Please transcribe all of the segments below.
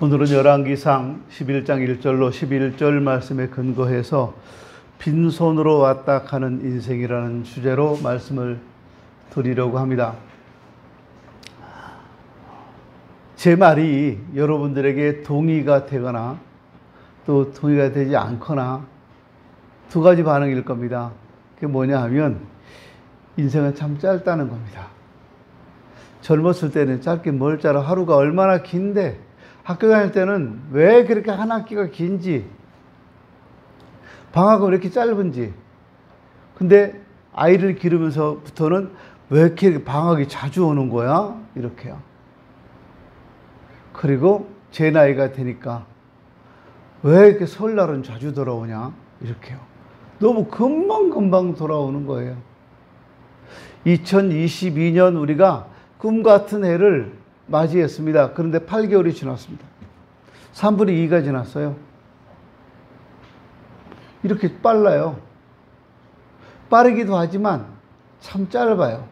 오늘은 열왕기상 11장 1절로 11절 말씀에 근거해서 빈손으로 왔다 가는 인생이라는 주제로 말씀을 드리려고 합니다. 제 말이 여러분들에게 동의가 되거나 또 동의가 되지 않거나 두 가지 반응일 겁니다. 그게 뭐냐 하면 인생은 참 짧다는 겁니다. 젊었을 때는 짧게 뭘 짧아, 하루가 얼마나 긴데, 학교 다닐 때는 왜 그렇게 한 학기가 긴지, 방학은 왜 이렇게 짧은지. 근데 아이를 기르면서부터는 왜 이렇게 방학이 자주 오는 거야? 이렇게요. 그리고 제 나이가 되니까 왜 이렇게 설날은 자주 돌아오냐? 이렇게요. 너무 금방금방 돌아오는 거예요. 2022년 우리가 꿈 같은 해를 맞이했습니다. 그런데 8개월이 지났습니다. 3분의 2가 지났어요. 이렇게 빨라요. 빠르기도 하지만 참 짧아요.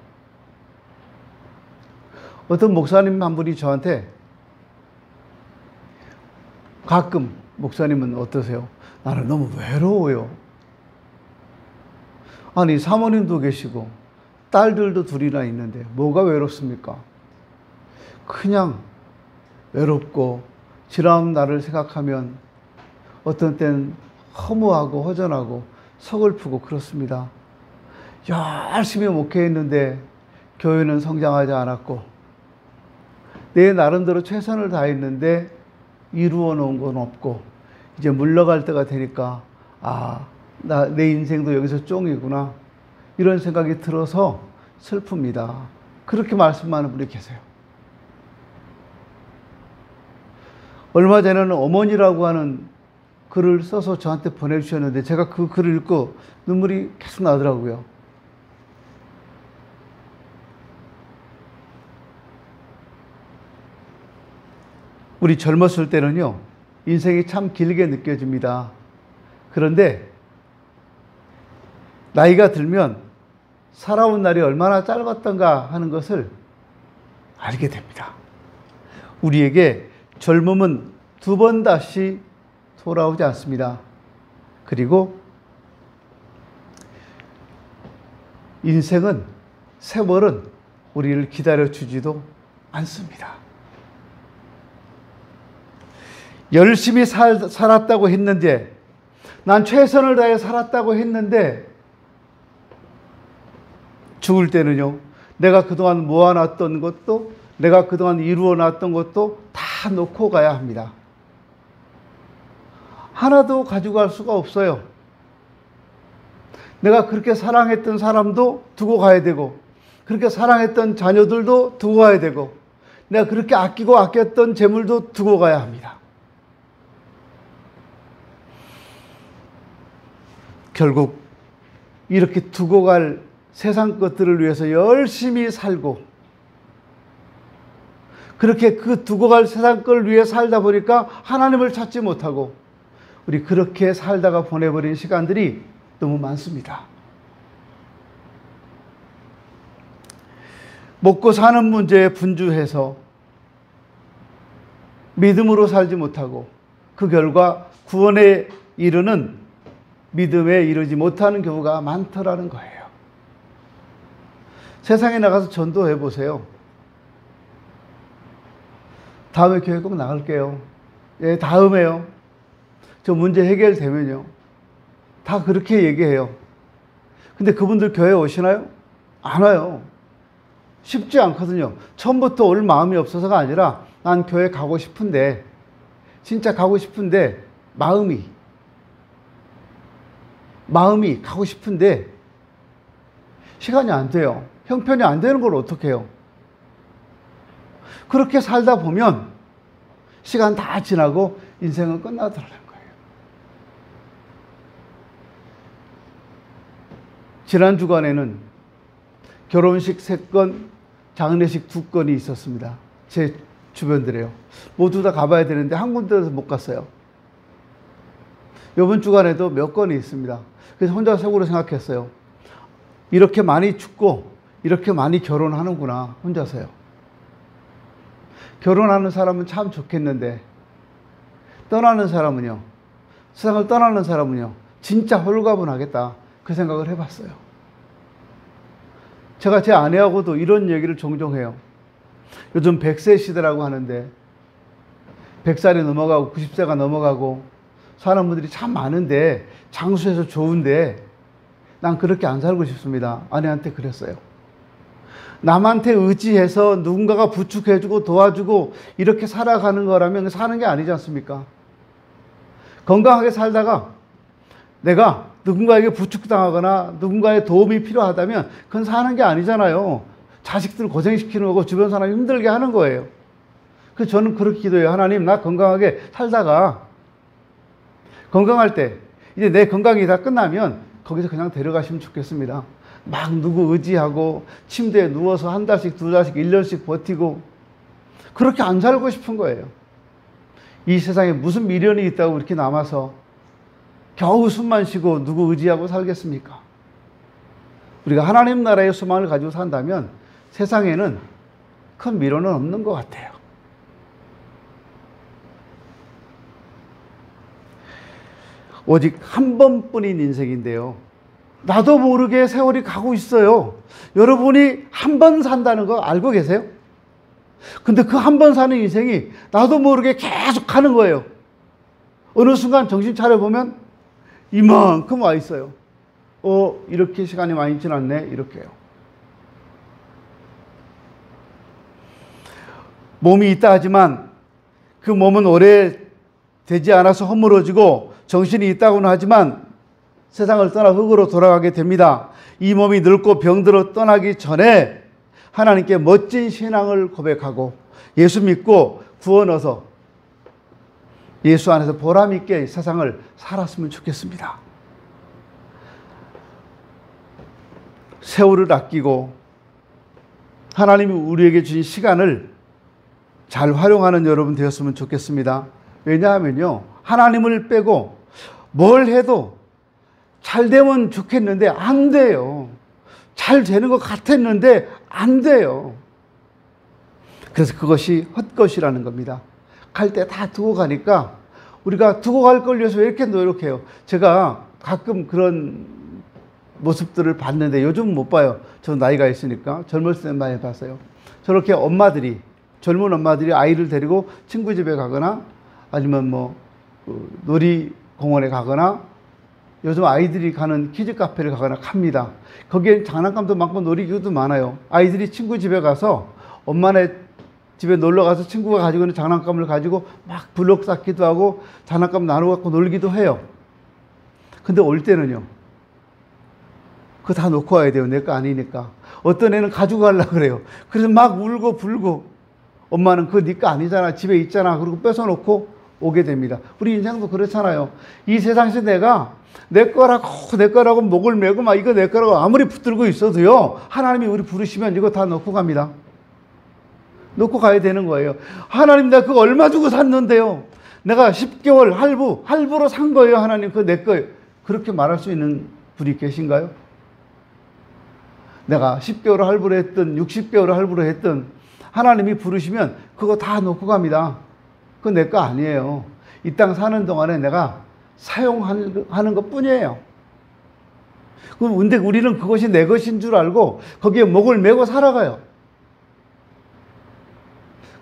어떤 목사님 한 분이 저한테 가끔, 목사님은 어떠세요? 나는 너무 외로워요. 아니, 사모님도 계시고 딸들도 둘이나 있는데 뭐가 외롭습니까? 그냥 외롭고 지나온 날을 생각하면 어떤 때는 허무하고 허전하고 서글프고 그렇습니다. 열심히 목회했는데 교회는 성장하지 않았고 내 나름대로 최선을 다했는데 이루어 놓은 건 없고 이제 물러갈 때가 되니까 내 인생도 여기서 쫑이구나, 이런 생각이 들어서 슬픕니다. 그렇게 말씀하는 분이 계세요. 얼마 전에는 어머니라고 하는 글을 써서 저한테 보내주셨는데 제가 그 글을 읽고 눈물이 계속 나더라고요. 우리 젊었을 때는요, 인생이 참 길게 느껴집니다. 그런데 나이가 들면 살아온 날이 얼마나 짧았던가 하는 것을 알게 됩니다. 우리에게 젊음은 두 번 다시 돌아오지 않습니다. 그리고 인생은, 세월은 우리를 기다려주지도 않습니다. 열심히 살았다고 했는데, 난 최선을 다해 살았다고 했는데, 죽을 때는요, 내가 그동안 모아놨던 것도, 내가 그동안 이루어놨던 것도 다 놓고 가야 합니다. 하나도 가져갈 수가 없어요. 내가 그렇게 사랑했던 사람도 두고 가야 되고, 그렇게 사랑했던 자녀들도 두고 가야 되고, 내가 그렇게 아끼고 아꼈던 재물도 두고 가야 합니다. 결국 이렇게 두고 갈 세상 것들을 위해서 열심히 살고, 그렇게 그 두고 갈 세상 걸 위해 살다 보니까 하나님을 찾지 못하고, 우리 그렇게 살다가 보내버린 시간들이 너무 많습니다. 먹고 사는 문제에 분주해서 믿음으로 살지 못하고, 그 결과 구원에 이르는 믿음에 이르지 못하는 경우가 많더라는 거예요. 세상에 나가서 전도해 보세요. 다음에 교회 꼭 나갈게요. 예, 다음에요. 저 문제 해결되면요. 다 그렇게 얘기해요. 근데 그분들 교회 오시나요? 안 와요. 쉽지 않거든요. 처음부터 올 마음이 없어서가 아니라 난 교회 가고 싶은데, 진짜 가고 싶은데 마음이 가고 싶은데 시간이 안 돼요. 형편이 안 되는 걸 어떻게 해요? 그렇게 살다 보면 시간 다 지나고 인생은 끝나더라는 거예요. 지난 주간에는 결혼식 3건, 장례식 2건이 있었습니다. 제 주변들에요. 모두 다 가봐야 되는데 한 군데에서 못 갔어요. 이번 주간에도 몇 건이 있습니다. 그래서 혼자 속으로 생각했어요. 이렇게 많이 죽고 이렇게 많이 결혼하는구나, 혼자서요. 결혼하는 사람은 참 좋겠는데 떠나는 사람은요, 세상을 떠나는 사람은요, 진짜 홀가분하겠다. 그 생각을 해봤어요. 제가 제 아내하고도 이런 얘기를 종종 해요. 요즘 100세 시대라고 하는데 100살이 넘어가고 90세가 넘어가고 사는 분들이 참 많은데 장수해서 좋은데 난 그렇게 안 살고 싶습니다. 아내한테 그랬어요. 남한테 의지해서 누군가가 부축해주고 도와주고 이렇게 살아가는 거라면 사는 게 아니지 않습니까? 건강하게 살다가 내가 누군가에게 부축당하거나 누군가의 도움이 필요하다면 그건 사는 게 아니잖아요. 자식들 고생시키는 거고 주변 사람 힘들게 하는 거예요. 그래서 저는 그렇게 기도해요. 하나님, 나 건강하게 살다가 건강할 때 이제 내 건강이 다 끝나면 거기서 그냥 데려가시면 좋겠습니다. 막 누구 의지하고 침대에 누워서 한 달씩, 두 달씩, 1년씩 버티고 그렇게 안 살고 싶은 거예요. 이 세상에 무슨 미련이 있다고 이렇게 남아서 겨우 숨만 쉬고 누구 의지하고 살겠습니까? 우리가 하나님 나라의 소망을 가지고 산다면 세상에는 큰 미련은 없는 것 같아요. 오직 한 번뿐인 인생인데요. 나도 모르게 세월이 가고 있어요. 여러분이 한 번 산다는 거 알고 계세요? 근데 그 한 번 사는 인생이 나도 모르게 계속 가는 거예요. 어느 순간 정신 차려보면 이만큼 와 있어요. 이렇게 시간이 많이 지났네. 이렇게요. 몸이 있다 하지만 그 몸은 오래 되지 않아서 허물어지고 정신이 있다고는 하지만 세상을 떠나 흙으로 돌아가게 됩니다. 이 몸이 늙고 병들어 떠나기 전에 하나님께 멋진 신앙을 고백하고 예수 믿고 구원 얻어 예수 안에서 보람 있게 세상을 살았으면 좋겠습니다. 세월을 아끼고 하나님이 우리에게 주신 시간을 잘 활용하는 여러분 되었으면 좋겠습니다. 왜냐하면요, 하나님을 빼고 뭘 해도 잘 되면 좋겠는데 안 돼요. 잘 되는 것 같았는데 안 돼요. 그래서 그것이 헛것이라는 겁니다. 갈 때 다 두고 가니까 우리가 두고 갈 걸 위해서 왜 이렇게 노력해요? 제가 가끔 그런 모습들을 봤는데 요즘 못 봐요. 저 나이가 있으니까. 젊었을 때 많이 봤어요. 저렇게 엄마들이, 젊은 엄마들이 아이를 데리고 친구 집에 가거나 아니면 놀이공원에 가거나 요즘 아이들이 가는 키즈 카페를 가거나 갑니다. 거기에 장난감도 많고 놀이기구도 많아요. 아이들이 친구 집에 가서 엄마네 집에 놀러 가서 친구가 가지고 있는 장난감을 가지고 막 블록 쌓기도 하고 장난감 나눠 갖고 놀기도 해요. 근데 올 때는요, 그거 다 놓고 와야 돼요. 내 거 아니니까. 어떤 애는 가지고 가려고 그래요. 그래서 막 울고 불고 엄마는 그거 네 거 아니잖아. 집에 있잖아. 그리고 뺏어놓고 오게 됩니다. 우리 인생도 그렇잖아요. 이 세상에서 내가 내 거라고 목을 메고 막 이거 내 거라고 아무리 붙들고 있어도요, 하나님이 우리 부르시면 이거 다 놓고 갑니다. 놓고 가야 되는 거예요. 하나님, 내가 그거 얼마 주고 샀는데요. 내가 10개월 할부로 산 거예요. 하나님, 그거 내 거예요. 그렇게 말할 수 있는 분이 계신가요? 내가 10개월 할부로 했든 60개월 할부로 했든 하나님이 부르시면 그거 다 놓고 갑니다. 그거 내 거 아니에요. 이 땅 사는 동안에 내가 사용하는 것 뿐이에요. 근데 우리는 그것이 내 것인 줄 알고 거기에 목을 메고 살아가요.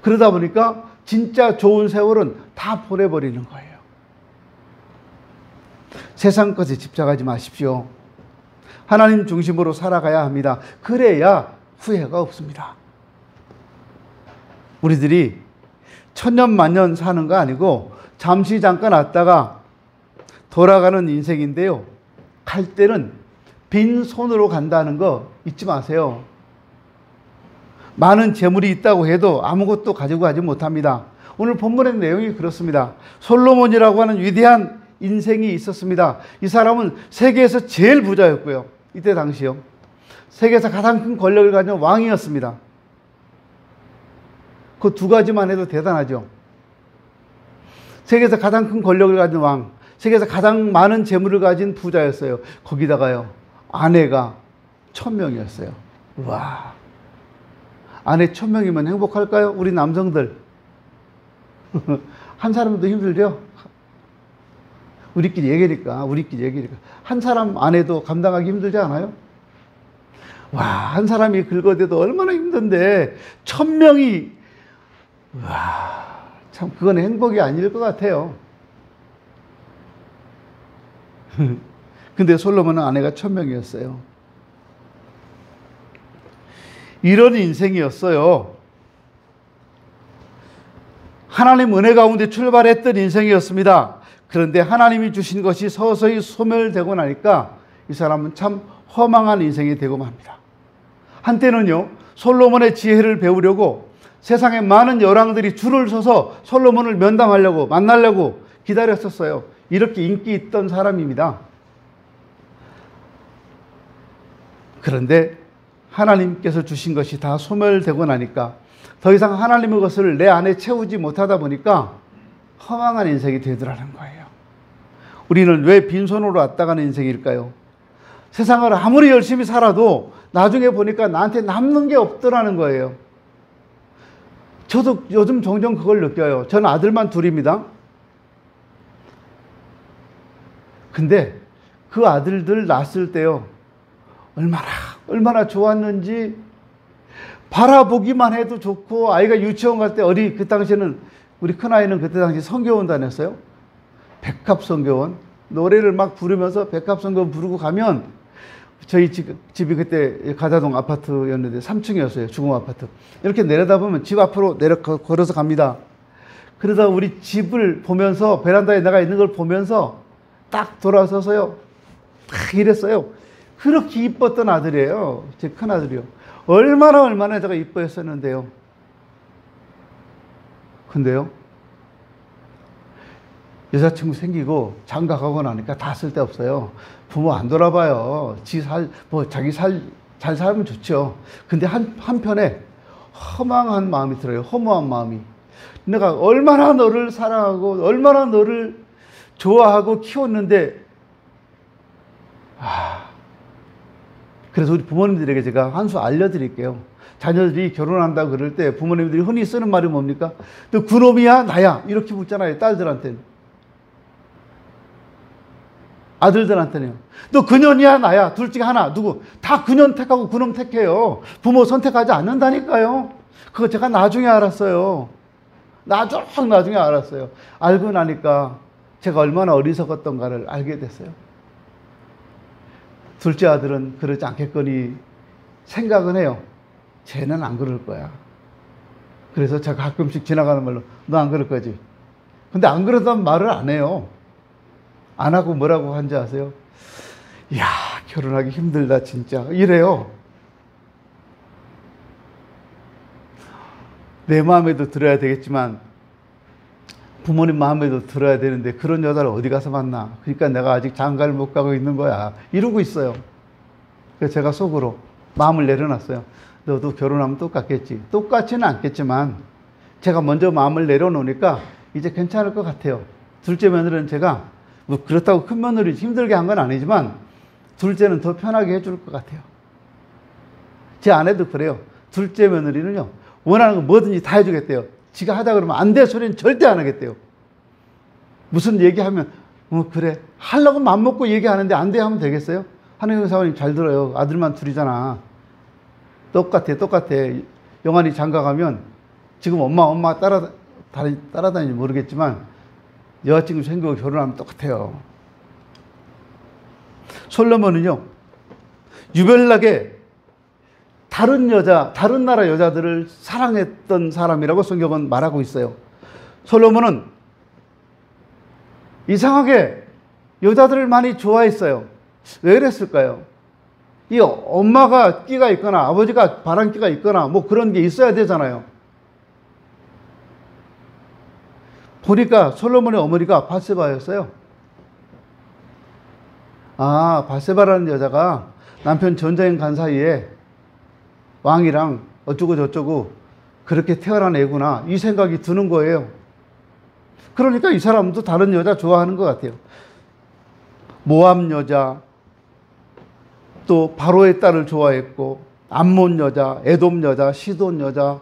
그러다 보니까 진짜 좋은 세월은 다 보내버리는 거예요. 세상 것에 집착하지 마십시오. 하나님 중심으로 살아가야 합니다. 그래야 후회가 없습니다. 우리들이 천년 만년 사는 거 아니고 잠시 잠깐 왔다가 돌아가는 인생인데요. 갈 때는 빈손으로 간다는 거 잊지 마세요. 많은 재물이 있다고 해도 아무것도 가지고 가지 못합니다. 오늘 본문의 내용이 그렇습니다. 솔로몬이라고 하는 위대한 인생이 있었습니다. 이 사람은 세계에서 제일 부자였고요. 이때 당시요. 세계에서 가장 큰 권력을 가진 왕이었습니다. 그 두 가지만 해도 대단하죠. 세계에서 가장 큰 권력을 가진 왕, 세계에서 가장 많은 재물을 가진 부자였어요. 거기다가요, 아내가 1000명이었어요. 와, 아내 1000명이면 행복할까요? 우리 남성들. 한 사람도 힘들죠? 우리끼리 얘기니까. 한 사람 안에도 감당하기 힘들지 않아요? 와, 한 사람이 긁어대도 얼마나 힘든데, 1000명이, 와, 참, 그건 행복이 아닐 것 같아요. 근데 솔로몬은 아내가 1000명이었어요. 이런 인생이었어요. 하나님 은혜 가운데 출발했던 인생이었습니다. 그런데 하나님이 주신 것이 서서히 소멸되고 나니까 이 사람은 참 허망한 인생이 되고 맙니다. 한때는요, 솔로몬의 지혜를 배우려고 세상에 많은 여왕들이 줄을 서서 솔로몬을 면담하려고, 만나려고 기다렸었어요. 이렇게 인기 있던 사람입니다. 그런데 하나님께서 주신 것이 다 소멸되고 나니까 더 이상 하나님의 것을 내 안에 채우지 못하다 보니까 허망한 인생이 되더라는 거예요. 우리는 왜 빈손으로 왔다 가는 인생일까요? 세상을 아무리 열심히 살아도 나중에 보니까 나한테 남는 게 없더라는 거예요. 저도 요즘 종종 그걸 느껴요. 저는 아들만 둘입니다. 근데 그 아들들 낳았을 때요, 얼마나 좋았는지 바라보기만 해도 좋고, 아이가 유치원 갈 때 그 당시에는, 우리 큰아이는 그때 당시 성교원 다녔어요. 백합성교원. 노래를 막 부르면서 백합성교원 부르고 가면, 저희 집이 그때 가자동 아파트였는데 3층이었어요. 주공 아파트. 이렇게 내려다보면 집 앞으로 걸어서 갑니다. 그러다 우리 집을 보면서, 베란다에 나가 있는 걸 보면서 딱 돌아서서요, 딱 이랬어요. 그렇게 이뻤던 아들이에요. 제 큰아들이요. 얼마나 제가 이뻐했었는데요. 근데요, 여자친구 생기고 장가가고 나니까 다 쓸데없어요. 부모 안 돌아봐요. 자기 잘 살면 좋죠. 근데 한편에 허망한 마음이 들어요. 허무한 마음이. 내가 얼마나 너를 사랑하고 얼마나 너를 좋아하고 키웠는데, 그래서 우리 부모님들에게 제가 한 수 알려드릴게요. 자녀들이 결혼한다고 그럴 때 부모님들이 흔히 쓰는 말이 뭡니까? 너 그놈이야 나야 이렇게 묻잖아요. 딸들한테는. 아들들한테는요. 너 그년이야 나야 둘 중에 하나. 누구? 다 그년 택하고 그놈 택해요. 부모 선택하지 않는다니까요. 그거 제가 나중에 알았어요. 나중에 알았어요. 알고 나니까 제가 얼마나 어리석었던가를 알게 됐어요. 둘째 아들은 그러지 않겠거니 생각은 해요. 쟤는 안 그럴 거야. 그래서 제가 가끔씩 지나가는 말로 너 안 그럴 거지. 근데 안 그러다면 말을 안 해요. 안 하고 뭐라고 한지 아세요? 이야, 결혼하기 힘들다 진짜 이래요. 내 마음에도 들어야 되겠지만 부모님 마음에도 들어야 되는데 그런 여자를 어디 가서 만나. 그러니까 내가 아직 장가를 못 가고 있는 거야 이러고 있어요. 그래서 제가 속으로 마음을 내려놨어요. 너도 결혼하면 똑같겠지. 똑같지는 않겠지만 제가 먼저 마음을 내려놓으니까 이제 괜찮을 것 같아요. 둘째 며느리는 제가 뭐 그렇다고 큰 며느리 힘들게 한 건 아니지만 둘째는 더 편하게 해줄 것 같아요. 제 아내도 그래요. 둘째 며느리는요, 원하는 거 뭐든지 다 해주겠대요. 지가 하자 그러면 안 돼 소리는 절대 안 하겠대요. 무슨 얘기하면 그래 하려고 맘먹고 얘기하는데 안 돼 하면 되겠어요? 한혜경 사모님 잘 들어요. 아들만 둘이잖아. 똑같아. 영환이 장가 가면 지금 엄마 따라다니는지 모르겠지만 여자친구 생기고 결혼하면 똑같아요. 솔로몬은요, 유별나게 다른 나라 여자들을 사랑했던 사람이라고 성경은 말하고 있어요. 솔로몬은 이상하게 여자들을 많이 좋아했어요. 왜 그랬을까요? 이 엄마가 끼가 있거나 아버지가 바람기가 있거나 뭐 그런 게 있어야 되잖아요. 보니까 솔로몬의 어머니가 밧세바였어요. 밧세바라는 여자가 남편 전쟁 간 사이에 왕이랑 어쩌고 저쩌고 그렇게 태어난 애구나 이 생각이 드는 거예요. 그러니까 이 사람도 다른 여자 좋아하는 것 같아요. 모압 여자, 또 바로의 딸을 좋아했고 암몬 여자, 에돔 여자, 시돈 여자,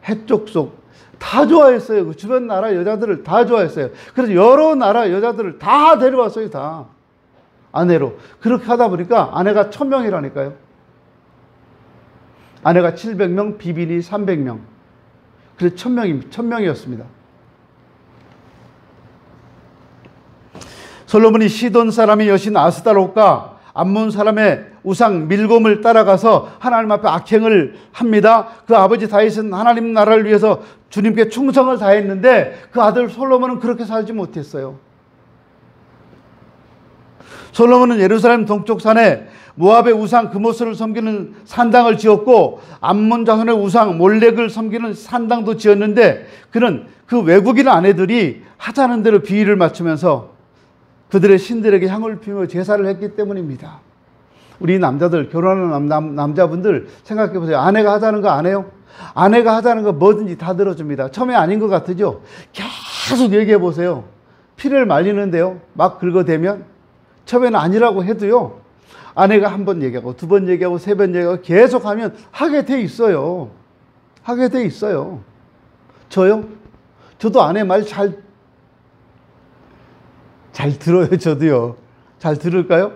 해쪽 속 다 좋아했어요. 그 주변 나라 여자들을 다 좋아했어요. 그래서 여러 나라 여자들을 다 데려왔어요. 다 아내로. 그렇게 하다 보니까 아내가 1000명이라니까요. 아내가 700명, 비빈이 300명. 그래서 1000명이었습니다. 솔로몬이 시돈 사람의 여신 아스다롯과 암몬 사람의 우상 밀곰을 따라가서 하나님 앞에 악행을 합니다. 그 아버지 다윗은 하나님 나라를 위해서 주님께 충성을 다했는데 그 아들 솔로몬은 그렇게 살지 못했어요. 솔로몬은 예루살렘 동쪽 산에 모압의 우상 그모스를 섬기는 산당을 지었고 암몬 자손의 우상 몰렉을 섬기는 산당도 지었는데 그는 그 외국인 아내들이 하자는 대로 비위를 맞추면서 그들의 신들에게 향을 피우며 제사를 했기 때문입니다. 우리 남자들, 결혼하는 남자분들 생각해 보세요. 아내가 하자는 거 안 해요? 아내가 하자는 거 뭐든지 다 들어줍니다. 처음에 아닌 것 같으죠? 계속 얘기해 보세요. 피를 말리는데요. 막 긁어대면 처음에는 아니라고 해도요. 아내가 한 번 얘기하고 두 번 얘기하고 세 번 얘기하고 계속 하면 하게 돼 있어요. 하게 돼 있어요. 저요? 저도 아내 말 잘 들어요. 저도요. 잘 들을까요?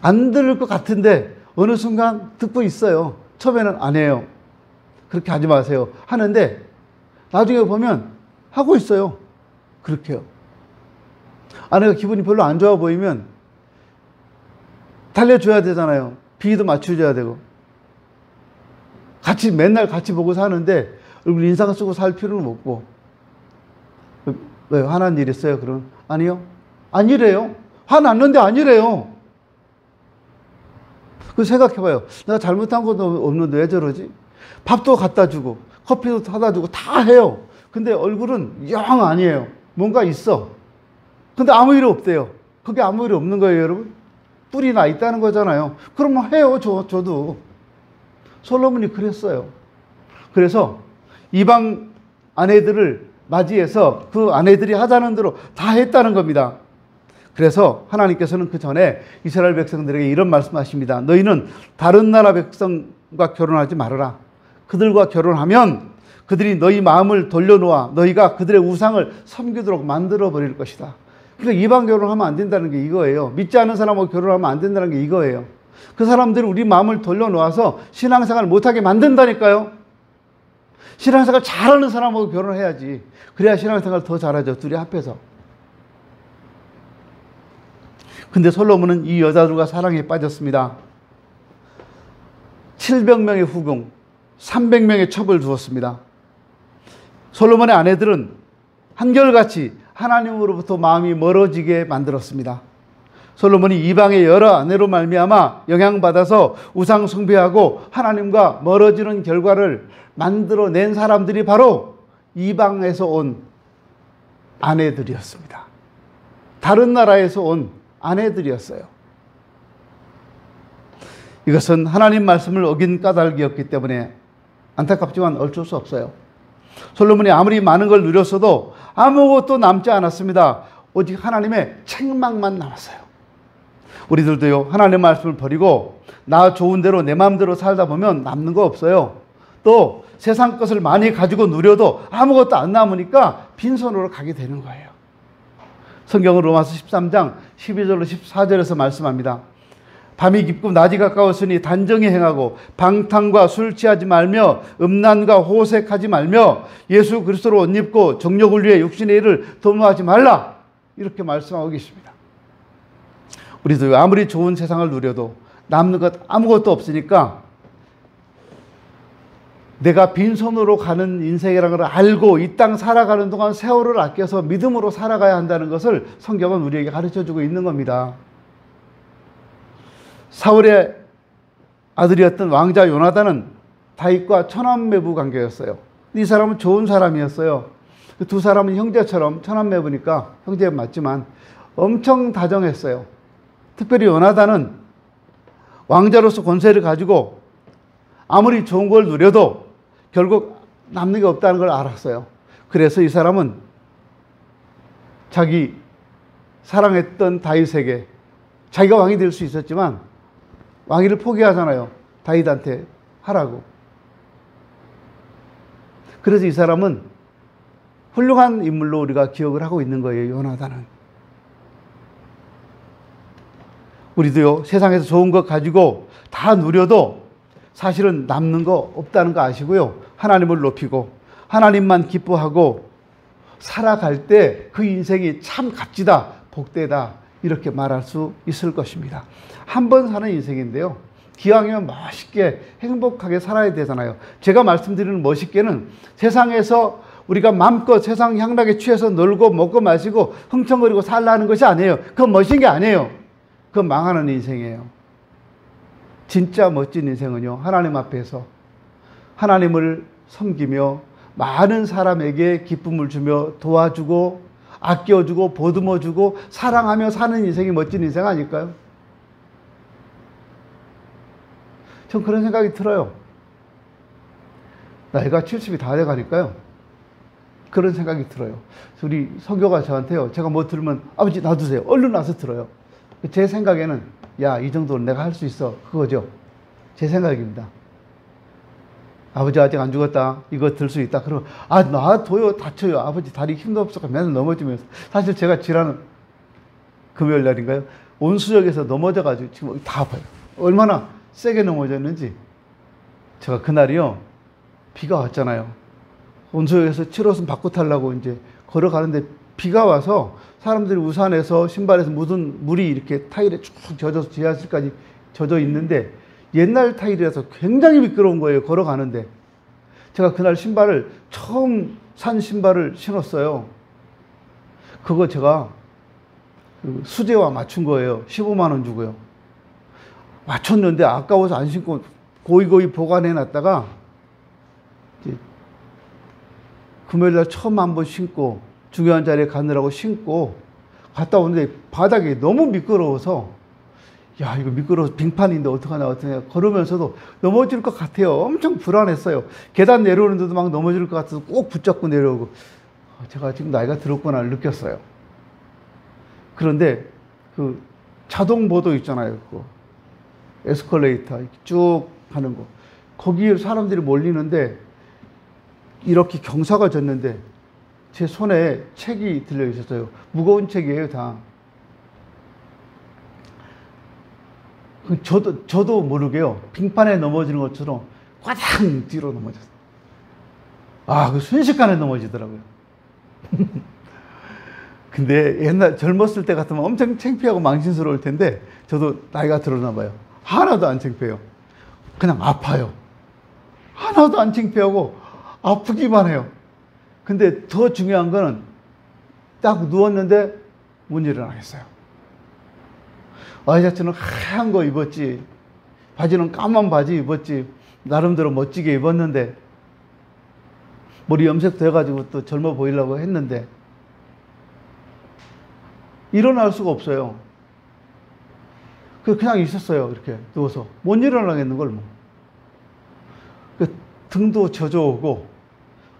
안 들을 것 같은데 어느 순간 듣고 있어요. 처음에는 안 해요. 그렇게 하지 마세요. 하는데 나중에 보면 하고 있어요. 그렇게요. 아내가 기분이 별로 안 좋아 보이면 달래줘야 되잖아요. 비위도 맞춰줘야 되고. 맨날 같이 보고 사는데 얼굴 인상 쓰고 살 필요는 없고. 왜요? 화난 일 있어요? 그럼 아니요. 아니래요. 화났는데 아니래요. 그 생각해봐요. 내가 잘못한 것도 없는데 왜 저러지? 밥도 갖다 주고 커피도 사다 주고 다 해요. 근데 얼굴은 영 아니에요. 뭔가 있어. 근데 아무 일 없대요. 그게 아무 일 없는 거예요, 여러분. 뿔이 나 있다는 거잖아요. 그러면 해요, 저도. 솔로몬이 그랬어요. 그래서 이방 아내들을 맞이해서 그 아내들이 하자는 대로 다 했다는 겁니다. 그래서 하나님께서는 그 전에 이스라엘 백성들에게 이런 말씀하십니다. 너희는 다른 나라 백성과 결혼하지 말아라. 그들과 결혼하면 그들이 너희 마음을 돌려놓아 너희가 그들의 우상을 섬기도록 만들어 버릴 것이다. 그러니까 이방 결혼하면 안 된다는 게 이거예요. 믿지 않는 사람하고 결혼하면 안 된다는 게 이거예요. 그 사람들이 우리 마음을 돌려놓아서 신앙생활을 못하게 만든다니까요. 신앙생활 잘하는 사람하고 결혼해야지. 그래야 신앙생활 더 잘하죠. 둘이 합해서. 근데 솔로몬은 이 여자들과 사랑에 빠졌습니다. 700명의 후궁, 300명의 첩을 두었습니다. 솔로몬의 아내들은 한결같이 하나님으로부터 마음이 멀어지게 만들었습니다. 솔로몬이 이방의 여러 아내로 말미암아 영향받아서 우상 숭배하고 하나님과 멀어지는 결과를 만들어낸 사람들이 바로 이방에서 온 아내들이었습니다. 다른 나라에서 온 아내들이었어요. 이것은 하나님 말씀을 어긴 까닭이었기 때문에 안타깝지만 어쩔 수 없어요. 솔로몬이 아무리 많은 걸 누렸어도 아무것도 남지 않았습니다. 오직 하나님의 책망만 남았어요. 우리들도요, 하나님의 말씀을 버리고 나 좋은 대로 내 마음대로 살다 보면 남는 거 없어요. 또 세상 것을 많이 가지고 누려도 아무것도 안 남으니까 빈손으로 가게 되는 거예요. 성경은 로마서 13장 12절로 14절에서 말씀합니다. 밤이 깊고 낮이 가까웠으니 단정히 행하고 방탕과 술 취하지 말며 음란과 호색하지 말며 예수 그리스도로 옷 입고 정욕을 위해 육신의 일을 도모하지 말라. 이렇게 말씀하고 계십니다. 우리도 아무리 좋은 세상을 누려도 남는 것 아무것도 없으니까 내가 빈손으로 가는 인생이라는 걸 알고 이 땅 살아가는 동안 세월을 아껴서 믿음으로 살아가야 한다는 것을 성경은 우리에게 가르쳐주고 있는 겁니다. 사울의 아들이었던 왕자 요나단은 다윗과 천암매부 관계였어요. 이 사람은 좋은 사람이었어요. 그 두 사람은 형제처럼 천암매부니까 형제 맞지만 엄청 다정했어요. 특별히 요나단은 왕자로서 권세를 가지고 아무리 좋은 걸 누려도 결국 남는 게 없다는 걸 알았어요. 그래서 이 사람은 자기 사랑했던 다윗에게 자기가 왕이 될 수 있었지만 왕위를 포기하잖아요. 다윗한테 하라고. 그래서 이 사람은 훌륭한 인물로 우리가 기억을 하고 있는 거예요, 요나단은. 우리도요, 세상에서 좋은 것 가지고 다 누려도 사실은 남는 거 없다는 거 아시고요. 하나님을 높이고 하나님만 기뻐하고 살아갈 때 그 인생이 참 값지다, 복되다 이렇게 말할 수 있을 것입니다. 한 번 사는 인생인데요. 기왕이면 멋있게 행복하게 살아야 되잖아요. 제가 말씀드리는 멋있게는 세상에서 우리가 마음껏 세상 향락에 취해서 놀고 먹고 마시고 흥청거리고 살라는 것이 아니에요. 그건 멋진 게 아니에요. 그건 망하는 인생이에요. 진짜 멋진 인생은요, 하나님 앞에서 하나님을 섬기며 많은 사람에게 기쁨을 주며 도와주고 아껴주고 보듬어주고 사랑하며 사는 인생이 멋진 인생 아닐까요? 전 그런 생각이 들어요. 나이가 70이 다 돼가니까요. 그런 생각이 들어요. 우리 선교가 저한테요, 제가 뭐 들으면 아버지 놔두세요. 얼른 와서 들어요. 제 생각에는 야, 이 정도는 내가 할 수 있어. 그거죠. 제 생각입니다. 아버지 아직 안 죽었다. 이거 들 수 있다. 그러면 아, 놔둬요. 다쳐요. 아버지 다리 힘도 없어서 맨날 넘어지면서. 사실 제가 지난 금요일 날인가요? 온수역에서 넘어져가지고 지금 다 아파요. 얼마나 세게 넘어졌는지. 제가 그날이요, 비가 왔잖아요. 온수역에서 7호선 바꿔 타려고 이제 걸어가는데 비가 와서 사람들이 우산에서 신발에서 묻은 물이 이렇게 타일에 쭉 젖어서 지하실까지 젖어 있는데 옛날 타일이라서 굉장히 미끄러운 거예요. 걸어가는데. 제가 그날 신발을 처음 산 신발을 신었어요. 그거 제가 수제화 맞춘 거예요. 15만 원 주고요. 맞췄는데 아까워서 안 신고 고이고이 보관해 놨다가 금요일날 처음 한번 신고 중요한 자리에 가느라고 신고 갔다 오는데 바닥이 너무 미끄러워서 야, 이거 미끄러워서 빙판인데 어떡하냐 걸으면서도 넘어질 것 같아요. 엄청 불안했어요. 계단 내려오는데도 막 넘어질 것 같아서 꼭 붙잡고 내려오고 제가 지금 나이가 들었구나 느꼈어요. 그런데 그 자동보도 있잖아요. 그 에스컬레이터 쭉 가는 거. 거기에 사람들이 몰리는데 이렇게 경사가 졌는데 제 손에 책이 들려 있었어요. 무거운 책이에요, 다. 저도 모르게요. 빙판에 넘어지는 것처럼 과당 뒤로 넘어졌어요. 아, 그 순식간에 넘어지더라고요. 근데 옛날 젊었을 때 같으면 엄청 창피하고 망신스러울 텐데 저도 나이가 들었나 봐요. 하나도 안 창피해요. 그냥 아파요. 하나도 안 창피하고 아프기만 해요. 근데 더 중요한 거는 딱 누웠는데 못 일어나겠어요. 와이셔츠는 하얀 거 입었지, 바지는 까만 바지 입었지, 나름대로 멋지게 입었는데 머리 염색도 해가지고 또 젊어 보이려고 했는데 일어날 수가 없어요. 그냥 있었어요. 이렇게 누워서 못 일어나겠는 걸 뭐. 등도 젖어오고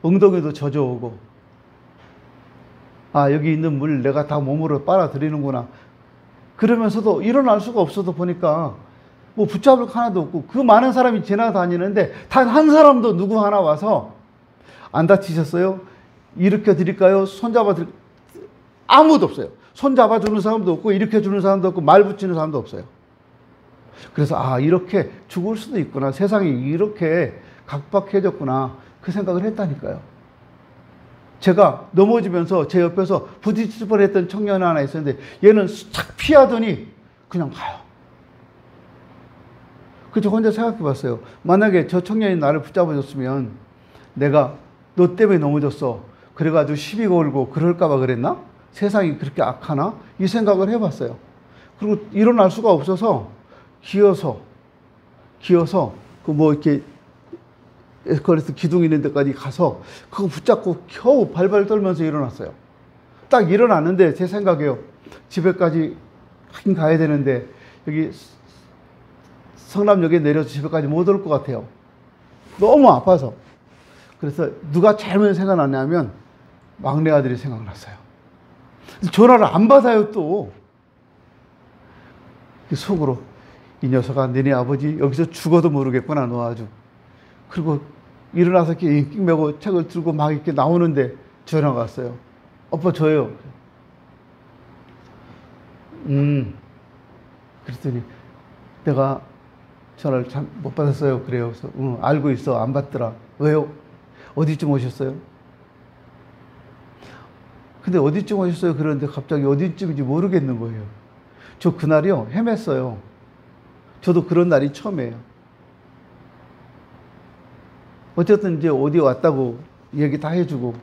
엉덩이도 젖어오고 아, 여기 있는 물 내가 다 몸으로 빨아들이는구나. 그러면서도 일어날 수가 없어도 보니까 뭐 붙잡을 거 하나도 없고 그 많은 사람이 지나다니는데 단 한 사람도 누구 하나 와서 안 다치셨어요? 일으켜 드릴까요? 손잡아 드릴까요? 아무도 없어요. 손잡아 주는 사람도 없고 일으켜 주는 사람도 없고 말 붙이는 사람도 없어요. 그래서 아, 이렇게 죽을 수도 있구나. 세상이 이렇게 각박해졌구나. 그 생각을 했다니까요. 제가 넘어지면서 제 옆에서 부딪힐 뻔했던 청년 하나 있었는데 얘는 착 피하더니 그냥 가요. 그래서 혼자 생각해 봤어요. 만약에 저 청년이 나를 붙잡아줬으면 내가 너 때문에 넘어졌어. 그래가지고 시비 걸고 그럴까 봐 그랬나? 세상이 그렇게 악하나? 이 생각을 해봤어요. 그리고 일어날 수가 없어서 기어서 그 뭐 이렇게 에스컬레이터 기둥 있는 데까지 가서 그거 붙잡고 겨우 발발 떨면서 일어났어요. 딱 일어났는데 제 생각이에요. 집에까지 하긴 가야 되는데 여기 성남역에 내려서 집에까지 못 올 것 같아요. 너무 아파서. 그래서 누가 제일 먼저 생각나냐면 막내 아들이 생각났어요. 전화를 안 받아요 또. 속으로 이 녀석아, 너네 아버지 여기서 죽어도 모르겠구나 너 아주. 그리고 일어나서 이렇게 낑 메고 책을 들고 막 이렇게 나오는데 전화가 왔어요. 오빠 저요. 그랬더니 내가 전화를 잘 못 받았어요. 그래요. 그래서 알고 있어. 안 받더라. 왜요? 어디쯤 오셨어요? 근데 어디쯤 오셨어요? 그러는데 갑자기 어디쯤인지 모르겠는 거예요. 저 그날이요 헤맸어요. 저도 그런 날이 처음이에요. 어쨌든 이제 어디 왔다고 얘기 다 해주고,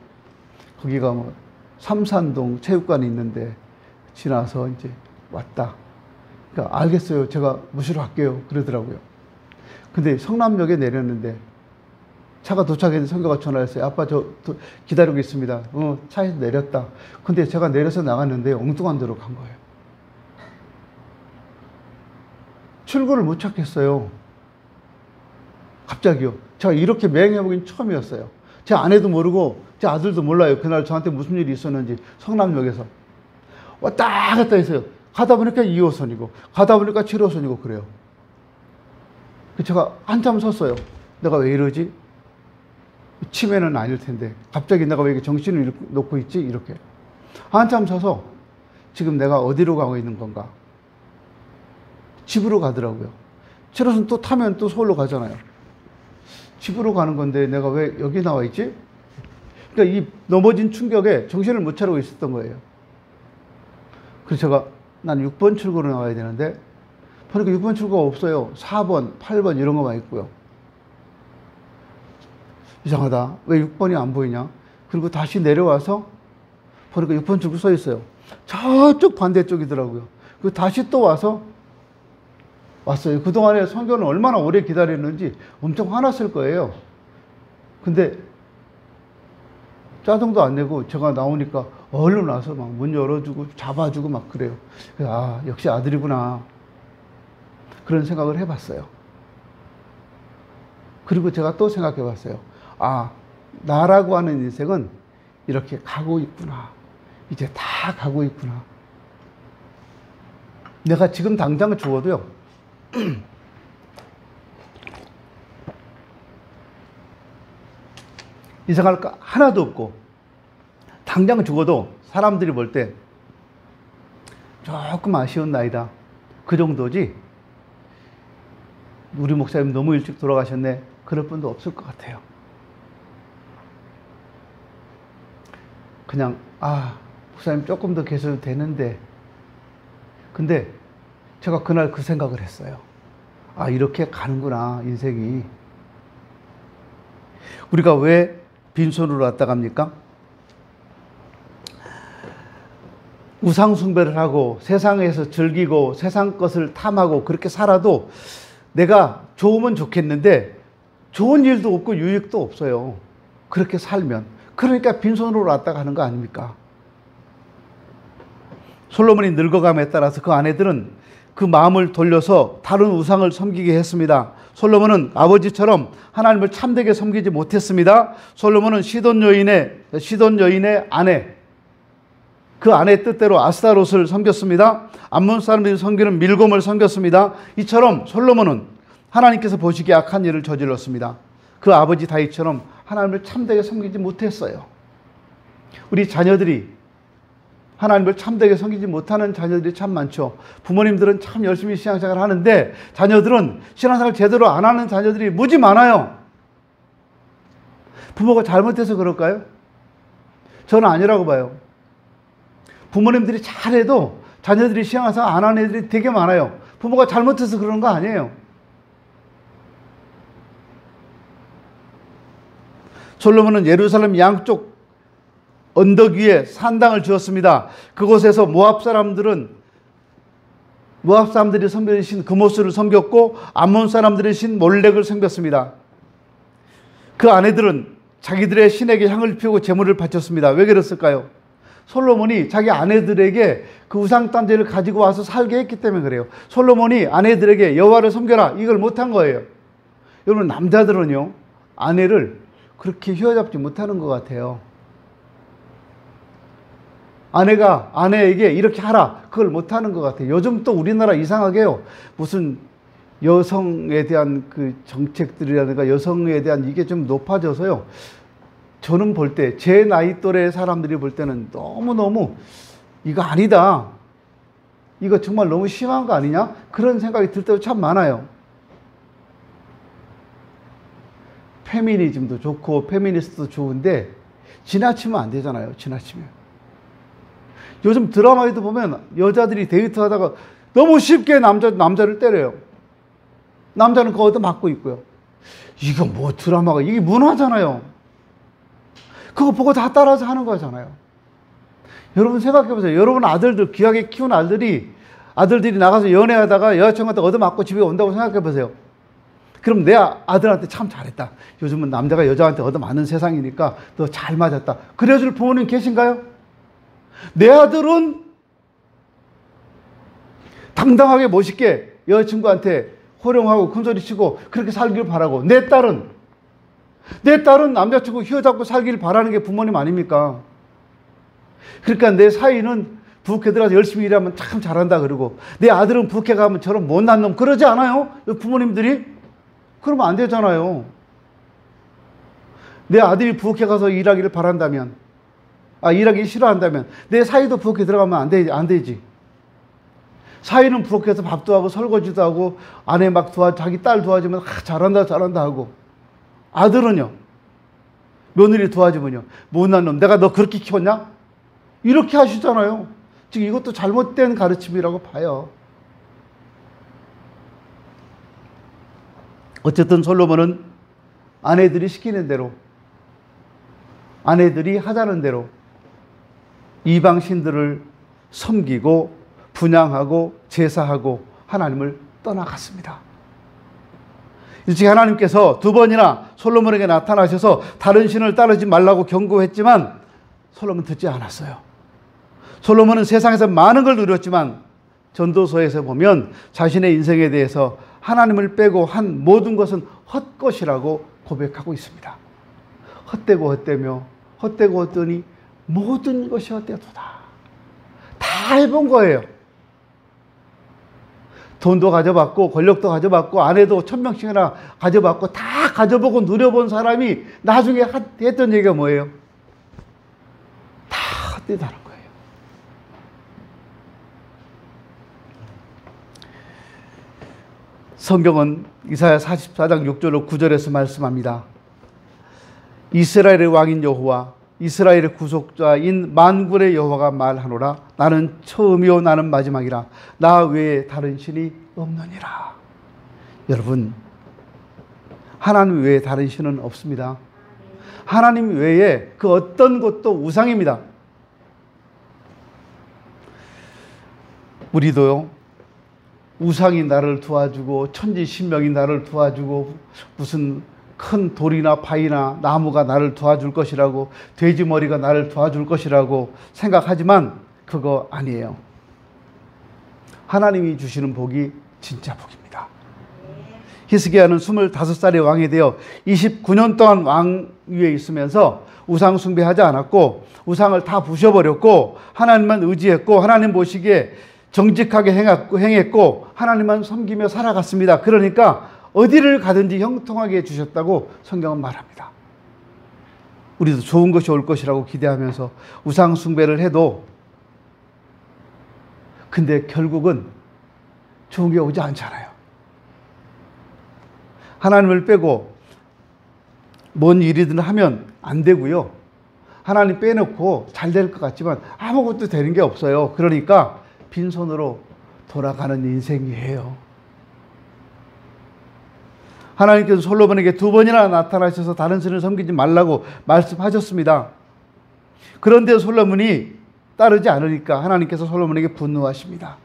거기가 뭐 삼산동 체육관이 있는데 지나서 이제 왔다. 그러니까 알겠어요. 제가 모시러 갈게요. 그러더라고요. 근데 성남역에 내렸는데 차가 도착했는데 성교가 전화했어요. 아빠 저 기다리고 있습니다. 차에서 내렸다. 근데 제가 내려서 나갔는데 엉뚱한 데로 간 거예요. 출구를 못 찾겠어요. 갑자기요. 제가 이렇게 맹해보긴 처음이었어요. 제 아내도 모르고 제 아들도 몰라요. 그날 저한테 무슨 일이 있었는지. 성남역에서 왔다 갔다 했어요. 가다 보니까 2호선이고 가다 보니까 7호선이고 그래요. 제가 한참 섰어요. 내가 왜 이러지? 치매는 아닐 텐데 갑자기 내가 왜 이렇게 정신을 놓고 있지? 이렇게 한참 서서 지금 내가 어디로 가고 있는 건가? 집으로 가더라고요. 7호선 또 타면 또 서울로 가잖아요. 집으로 가는 건데 내가 왜 여기 나와 있지? 그러니까 이 넘어진 충격에 정신을 못 차리고 있었던 거예요. 그래서 제가 난 6번 출구로 나와야 되는데 보니까 6번 출구가 없어요. 4번, 8번 이런 거만 있고요. 이상하다. 왜 6번이 안 보이냐? 그리고 다시 내려와서 보니까 6번 출구 써 있어요. 저쪽 반대쪽이더라고요. 그리고 다시 또 와서 왔어요. 그동안에 선교는 얼마나 오래 기다렸는지 엄청 화났을 거예요. 근데 짜증도 안 내고 제가 나오니까 얼른 와서 막 문 열어주고 잡아주고 막 그래요. 아, 역시 아들이구나. 그런 생각을 해봤어요. 그리고 제가 또 생각해 봤어요. 아, 나라고 하는 인생은 이렇게 가고 있구나. 이제 다 가고 있구나. 내가 지금 당장 죽어도요. 이상할 거 하나도 없고 당장 죽어도 사람들이 볼 때 조금 아쉬운 나이다. 그 정도지. 우리 목사님 너무 일찍 돌아가셨네. 그럴 분도 없을 것 같아요. 그냥 목사님 조금 더 계셔도 되는데. 근데 제가 그날 그 생각을 했어요. 이렇게 가는구나, 인생이. 우리가 왜 빈손으로 왔다 갑니까? 우상숭배를 하고 세상에서 즐기고 세상 것을 탐하고 그렇게 살아도 내가 좋으면 좋겠는데 좋은 일도 없고 유익도 없어요. 그렇게 살면. 그러니까 빈손으로 왔다 가는 거 아닙니까? 솔로몬이 늙어감에 따라서 그 아내들은 그 마음을 돌려서 다른 우상을 섬기게 했습니다. 솔로몬은 아버지처럼 하나님을 참되게 섬기지 못했습니다. 솔로몬은 시돈 여인의 아내, 그 아내의 뜻대로 아스타롯을 섬겼습니다. 암몬 사람들이 섬기는 밀곰을 섬겼습니다. 이처럼 솔로몬은 하나님께서 보시기에 악한 일을 저질렀습니다. 그 아버지 다윗처럼 하나님을 참되게 섬기지 못했어요. 우리 자녀들이 하나님을 참되게 섬기지 못하는 자녀들이 참 많죠. 부모님들은 참 열심히 신앙생활을 하는데 자녀들은 신앙생활을 제대로 안 하는 자녀들이 무지 많아요. 부모가 잘못해서 그럴까요? 저는 아니라고 봐요. 부모님들이 잘해도 자녀들이 신앙생활 안 하는 애들이 되게 많아요. 부모가 잘못해서 그런 거 아니에요. 솔로몬은 예루살렘 양쪽 언덕 위에 산당을 지었습니다. 그곳에서 모압 사람들이 섬기신 그모스를 섬겼고 암몬 사람들이 신 몰렉을 섬겼습니다. 그 아내들은 자기들의 신에게 향을 피우고 제물을 바쳤습니다. 왜 그랬을까요? 솔로몬이 자기 아내들에게 그 우상단지를 가지고 와서 살게 했기 때문에 그래요. 솔로몬이 아내들에게 여호와를 섬겨라 이걸 못한 거예요. 여러분 남자들은요 아내를 그렇게 휘어잡지 못하는 것 같아요. 아내가 아내에게 이렇게 하라 그걸 못하는 것 같아요. 요즘 또 우리나라 이상하게요. 무슨 여성에 대한 그 정책들이라든가 여성에 대한 이게 좀 높아져서요. 저는 볼 때, 제 나이 또래 사람들이 볼 때는 너무너무 이거 아니다. 이거 정말 너무 심한 거 아니냐? 그런 생각이 들 때도 참 많아요. 페미니즘도 좋고 페미니스트도 좋은데 지나치면 안 되잖아요. 지나치면. 요즘 드라마에도 보면 여자들이 데이트하다가 너무 쉽게 남자를 때려요. 남자는 그거 얻어 맞고 있고요. 이거 뭐 드라마가, 이게 문화잖아요. 그거 보고 다 따라서 하는 거잖아요. 여러분 생각해 보세요. 여러분 아들들, 귀하게 키운 아들들이 나가서 연애하다가 여자친구한테 얻어 맞고 집에 온다고 생각해 보세요. 그럼 내 아들한테 참 잘했다. 요즘은 남자가 여자한테 얻어 맞는 세상이니까 너 잘 맞았다. 그래줄 부모님 계신가요? 내 아들은 당당하게 멋있게 여자친구한테 호령하고 큰소리치고 그렇게 살길 바라고, 내 딸은 남자친구 휘어잡고 살길 바라는 게 부모님 아닙니까? 그러니까 내 사위는 부엌에 들어가서 열심히 일하면 참 잘한다 그러고, 내 아들은 부엌에 가면 저런 못난 놈 그러지 않아요? 부모님들이? 그러면 안 되잖아요. 내 아들이 부엌에 가서 일하기를 바란다면, 일하기 싫어한다면 내 사위도 부엌에 들어가면 안 되지. 사위는 부엌에서 밥도 하고 설거지도 하고 아내 막 자기 딸 도와주면 잘한다 하고, 아들은요, 며느리 도와주면요, 못난 놈 내가 너 그렇게 키웠냐? 이렇게 하시잖아요. 지금 이것도 잘못된 가르침이라고 봐요. 어쨌든 솔로몬은 아내들이 시키는 대로, 아내들이 하자는 대로 이방 신들을 섬기고 분향하고 제사하고 하나님을 떠나갔습니다. 일찍 하나님께서 두 번이나 솔로몬에게 나타나셔서 다른 신을 따르지 말라고 경고했지만 솔로몬은 듣지 않았어요. 솔로몬은 세상에서 많은 걸 누렸지만 전도서에서 보면 자신의 인생에 대해서 하나님을 빼고 한 모든 것은 헛것이라고 고백하고 있습니다. 헛되고 헛되며 헛되고 헛되니 모든 것이 헛되도다. 다 해본 거예요. 돈도 가져봤고 권력도 가져봤고 아내도 1000명씩이나 가져봤고 다 가져보고 누려본 사람이 나중에 했던 얘기가 뭐예요? 다 헛되다는 거예요. 성경은 이사야 44장 6절로 9절에서 말씀합니다. 이스라엘의 왕인 여호와 이스라엘의 구속자인 만군의 여호와가 말하노라. 나는 처음이요 나는 마지막이라. 나 외에 다른 신이 없느니라. 여러분, 하나님 외에 다른 신은 없습니다. 하나님 외에 그 어떤 것도 우상입니다. 우리도요, 우상이 나를 도와주고 천지신명이 나를 도와주고 무슨 큰 돌이나 바위나 나무가 나를 도와줄 것이라고, 돼지머리가 나를 도와줄 것이라고 생각하지만 그거 아니에요. 하나님이 주시는 복이 진짜 복입니다. 히스기야는 25살의 왕이 되어 29년 동안 왕위에 있으면서 우상 숭배하지 않았고 우상을 다 부셔버렸고 하나님만 의지했고 하나님 보시기에 정직하게 행했고 하나님만 섬기며 살아갔습니다. 그러니까 어디를 가든지 형통하게 해주셨다고 성경은 말합니다. 우리도 좋은 것이 올 것이라고 기대하면서 우상 숭배를 해도 근데 결국은 좋은 게 오지 않잖아요. 하나님을 빼고 뭔 일이든 하면 안 되고요. 하나님 빼놓고 잘 될 것 같지만 아무것도 되는 게 없어요. 그러니까 빈손으로 돌아가는 인생이에요. 하나님께서 솔로몬에게 2번이나 나타나셔서 다른 신을 섬기지 말라고 말씀하셨습니다. 그런데 솔로몬이 따르지 않으니까 하나님께서 솔로몬에게 분노하십니다.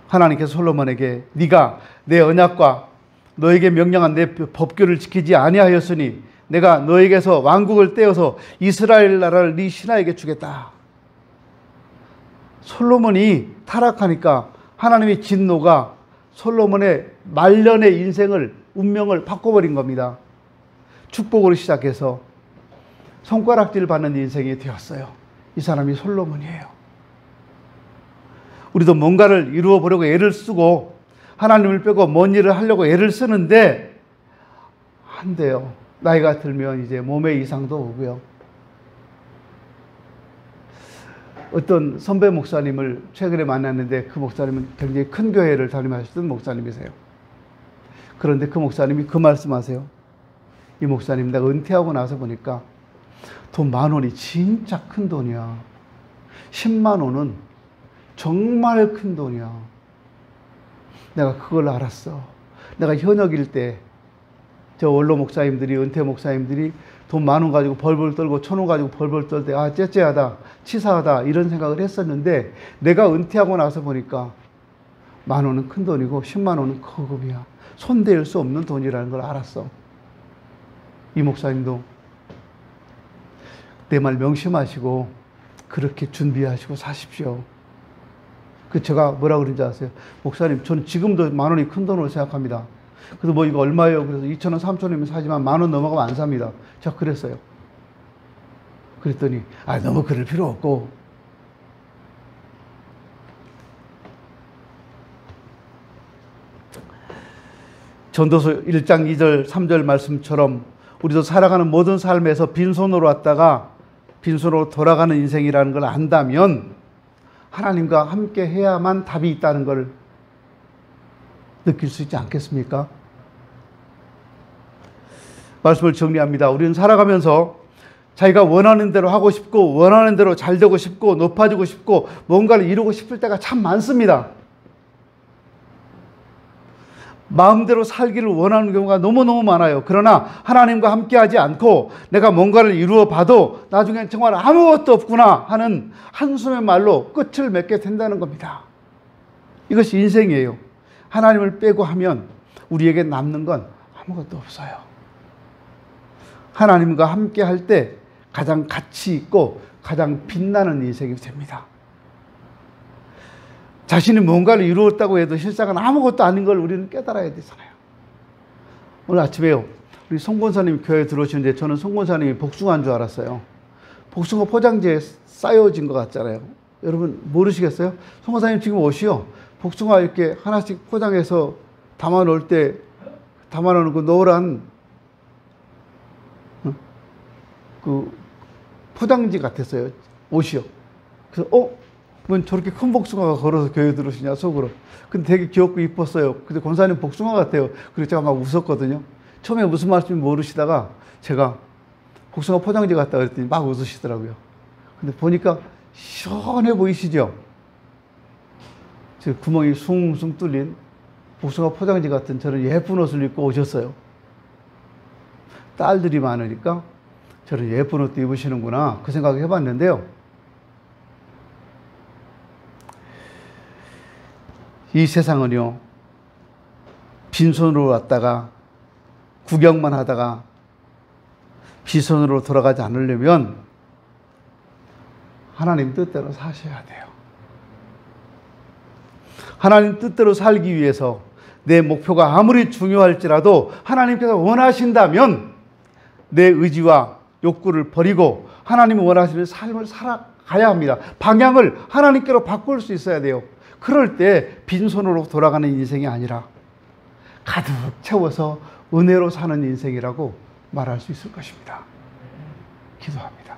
하나님께서 솔로몬에게 네가 내 언약과 너에게 명령한 내 법규를 지키지 아니하였으니 내가 너에게서 왕국을 떼어서 이스라엘 나라를 네 신하에게 주겠다. 솔로몬이 타락하니까 하나님의 진노가 솔로몬의 말년의 인생을, 운명을 바꿔버린 겁니다. 축복으로 시작해서 손가락질 받는 인생이 되었어요. 이 사람이 솔로몬이에요. 우리도 뭔가를 이루어 보려고 애를 쓰고 하나님을 빼고 뭔 일을 하려고 애를 쓰는데 안 돼요. 나이가 들면 이제 몸에 이상도 오고요. 어떤 선배 목사님을 최근에 만났는데 그 목사님은 굉장히 큰 교회를 담임하시던 목사님이세요. 그런데 그 목사님이 그 말씀하세요. 이 목사님, 내가 은퇴하고 나서 보니까 돈 10,000원이 진짜 큰 돈이야. 10만 원은 정말 큰 돈이야. 내가 그걸 알았어. 내가 현역일 때 저 원로 목사님들이, 은퇴 목사님들이 돈 10,000원 가지고 벌벌 떨고 1,000원 가지고 벌벌 떨 때 아, 째째하다, 치사하다 이런 생각을 했었는데 내가 은퇴하고 나서 보니까 10,000원은 큰 돈이고 10만 원은 거금이야. 손댈 수 없는 돈이라는 걸 알았어. 이 목사님도 내 말 명심하시고 그렇게 준비하시고 사십시오. 그 제가 뭐라 그런지 아세요? 목사님, 저는 지금도 10,000원이 큰 돈으로 생각합니다. 그래서 뭐 이거 얼마예요? 그래서 2,000원, 3,000원이면 사지만 10,000원 넘어가면 안 삽니다. 제가 그랬어요. 그랬더니 아, 너무 그럴 필요 없고 전도서 1장 2절 3절 말씀처럼 우리도 살아가는 모든 삶에서 빈손으로 왔다가 빈손으로 돌아가는 인생이라는 걸 안다면 하나님과 함께 해야만 답이 있다는 걸 느낄 수 있지 않겠습니까? 말씀을 정리합니다. 우리는 살아가면서 자기가 원하는 대로 하고 싶고 원하는 대로 잘 되고 싶고 높아지고 싶고 뭔가를 이루고 싶을 때가 참 많습니다. 마음대로 살기를 원하는 경우가 너무너무 많아요. 그러나 하나님과 함께하지 않고 내가 뭔가를 이루어 봐도 나중엔 정말 아무것도 없구나 하는 한숨의 말로 끝을 맺게 된다는 겁니다. 이것이 인생이에요. 하나님을 빼고 하면 우리에게 남는 건 아무것도 없어요. 하나님과 함께할 때 가장 가치 있고 가장 빛나는 인생이 됩니다. 자신이 뭔가를 이루었다고 해도 실상은 아무것도 아닌 걸 우리는 깨달아야 되잖아요. 오늘 아침에요, 우리 송 권사님 교회에 들어오시는데 저는 송 권사님이 복숭아인 줄 알았어요. 복숭아 포장지에 쌓여진 것 같잖아요. 여러분 모르시겠어요? 송 권사님 지금 옷이요, 복숭아 이렇게 하나씩 포장해서 담아놓을 때 담아놓는 그 노란 그 포장지 같았어요. 옷이요. 그래서 뭔 저렇게 큰 복숭아가 걸어서 교회 들어오시냐 속으로. 근데 되게 귀엽고 이뻤어요. 근데 권사님 복숭아 같아요. 그래서 제가 막 웃었거든요. 처음에 무슨 말씀인지 모르시다가 제가 복숭아 포장지 같다 그랬더니 막 웃으시더라고요. 근데 보니까 시원해 보이시죠? 저 구멍이 숭숭 뚫린 복숭아 포장지 같은 저런 예쁜 옷을 입고 오셨어요. 딸들이 많으니까 저런 예쁜 옷도 입으시는구나 그 생각을 해봤는데요. 이 세상은요, 빈손으로 왔다가 구경만 하다가 비손으로 돌아가지 않으려면 하나님 뜻대로 사셔야 돼요. 하나님 뜻대로 살기 위해서 내 목표가 아무리 중요할지라도 하나님께서 원하신다면 내 의지와 욕구를 버리고 하나님이 원하시는 삶을 살아가야 합니다. 방향을 하나님께로 바꿀 수 있어야 돼요. 그럴 때 빈손으로 돌아가는 인생이 아니라 가득 채워서 은혜로 사는 인생이라고 말할 수 있을 것입니다. 기도합니다.